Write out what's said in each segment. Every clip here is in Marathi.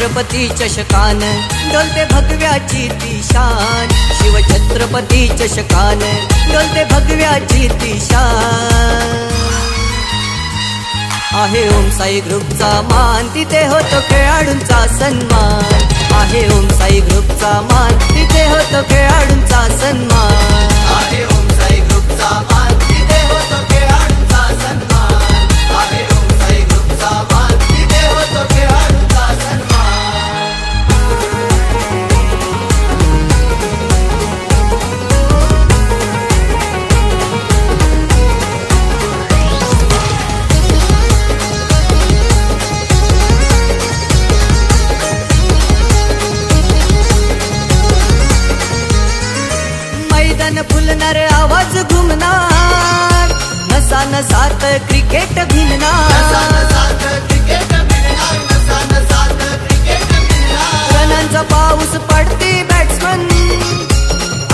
शिवछत्रपती चषकान डोलते भगव्याची ती शान, शिवछत्रपती चषकान डोलते भगव्याची ती शान. आहे ओम साई ग्रुपचा मान, तिथे होतो खेळाडूंचा सन्मान. आहे ओम साई ग्रुपचा मान, तिथे होतो खेळाडूंचा सन्मान. आहे ओम साई ग्रुपचा मान, तिथे होतो खेळाडूंचा सन्मान. आहे ओम साई ग्रुपचा मान, तिथे होतो खेळाडूंचा सन्मान. मैदान फुलणार, आवाज घुमणार, नसा नसात क्रिकेट भिनणार. क्रिकेट मिळणार, नसान साथ क्रिकेट मिळणार. रनांचा पाऊस पडते बॅट्समन,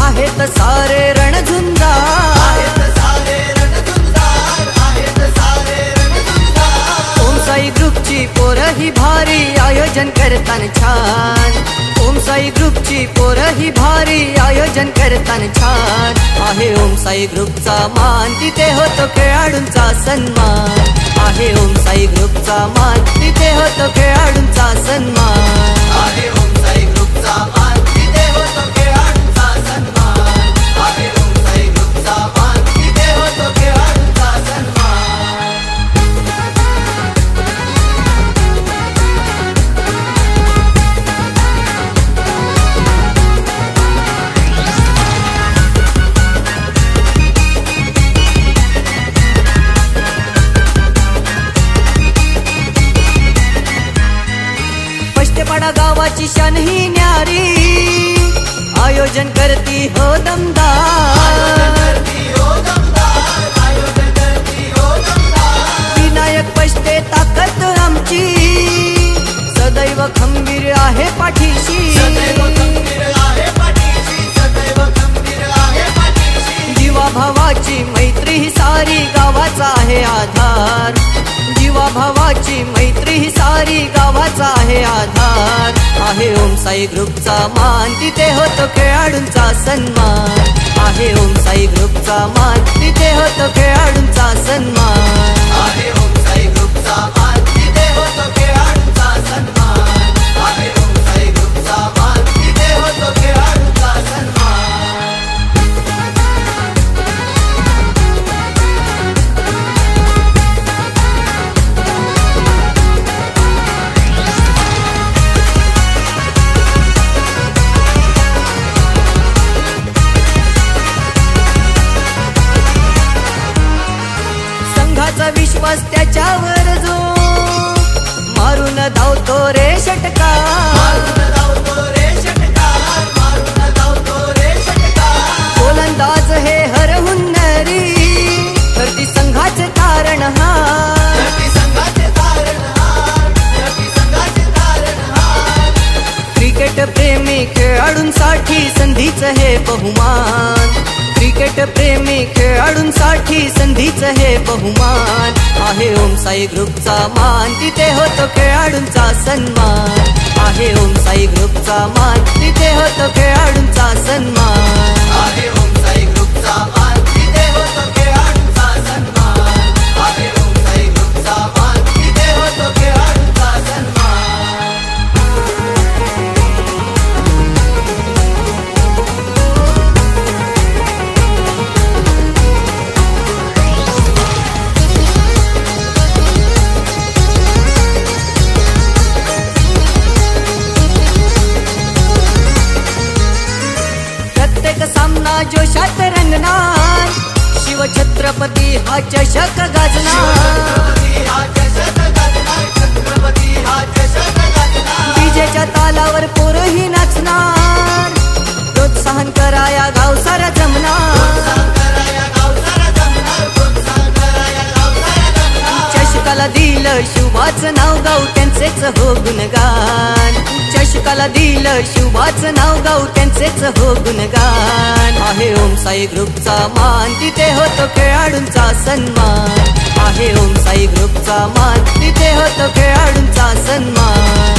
आहेत सारे रणझुंजार. आहेत सारे रणझुंजार, आहेत सारे रणझुंजार. ओम साई ग्रुपची पोरं ही भारी, आयोजन करताना छान. ओम साई ग्रुपची पोरं ही भारी, आयोजन करताना छान. आहे ओम साई ग्रुपचा मान, तिथे होतो खेळाडूंचा सन्मान. आहे ओम साई ग्रुपचा मान, तिथे होतो खेळाडूंचा सन्मान. आहे ओम साई ग्रुपचा मान, तिथे होतो खेळाडूंचा सन्मान. आहे ओम साई ग्रुपचा मान, तिथे होतो खेळाडूंचा सन्मान. पष्टेपाडा गावाची शान ही न्यारी, आयोजन करती हो दमदार. करती हो दमदार, आयोजन करती हो दमदार. विनायक पष्टे ताकद आमची, सदैव खंबीर आहे पाठीशी. सदैव खंबीर आहे पाठीशी, सदैव खंबीर आहे पाठीशी. जीवाभावाची मैत्री ही सारी गावाचा आहे आधार. जीवाभावाची मैत्री ही सारी गावाचा आहे आधार. आहे ओम साई ग्रुपचा मान, तिथे होतो खेळाडूंचा सन्मान. आहे ओम साई ग्रुपचा मान, तिथे होतो खेळाडूंचा सन्मान. आहे ओम साई ग्रुपचा मान, तिथे होतो खेळाडूंचा सन्मान. आहे ओम साई ग्रुपचा मान, तिथे होतो खेळाडूंचा सन्मान. संघाचा विश्वास त्याच्यावर जो, मारून धावतो रे षटकार. मारून धावतो रे षटकार, मारून धावतो रे षटकार. गोलंदाज हे हरवून नरी, धरती संघाचे तारणहार. धरती संघाचे तारणहार, धरती संघाचे तारणहार. क्रिकेट प्रेमी खेळाडूंसाठी संधीचं हे बहुमान. क्रिकेट प्रेमी खेळाडूंसाठी संधीचं हे बहुमान. आहे ओम साई ग्रुपचा मान, तिथे होतो खेळाडूंचा सन्मान. आहे ओम साई ग्रुपचा मान, तिथे होतो खेळाडूंचा सन्मान. आहे ओम साई ग्रुपचा मान, तिथे होतो खेळाडूंचा सन्मान. आहे ओम साई ग्रुपचा मान, तिथे होतो खेळाडूंचा सन्मान. प्रत्येक सामना जोशात रंगणार, शिवछत्रपती हा चषक गाजणार. छत्रपती हा चषक गाजणार, छत्रपती हा चषक गाजणार. डीजेच्या तालावर पोरही नाचणार, प्रोत्साहन कराया गाव सारा जमणार. कराया गाव सारा जमणार, प्रोत्साहन कराया गाव सारा जमणार. चषकाला दिलं शुभाचं नाव गाऊ, त्यांचेच हो गुणगान. चषकाला दिलं शुभाचं नाव गाऊ, त्यांचेच हो गुणगान. आहे ओम साई ग्रुपचा मान, तिथे होतो खेळाडूंचा सन्मान. आहे ओम साई ग्रुपचा मान, तिथे होतो खेळाडूंचा सन्मान.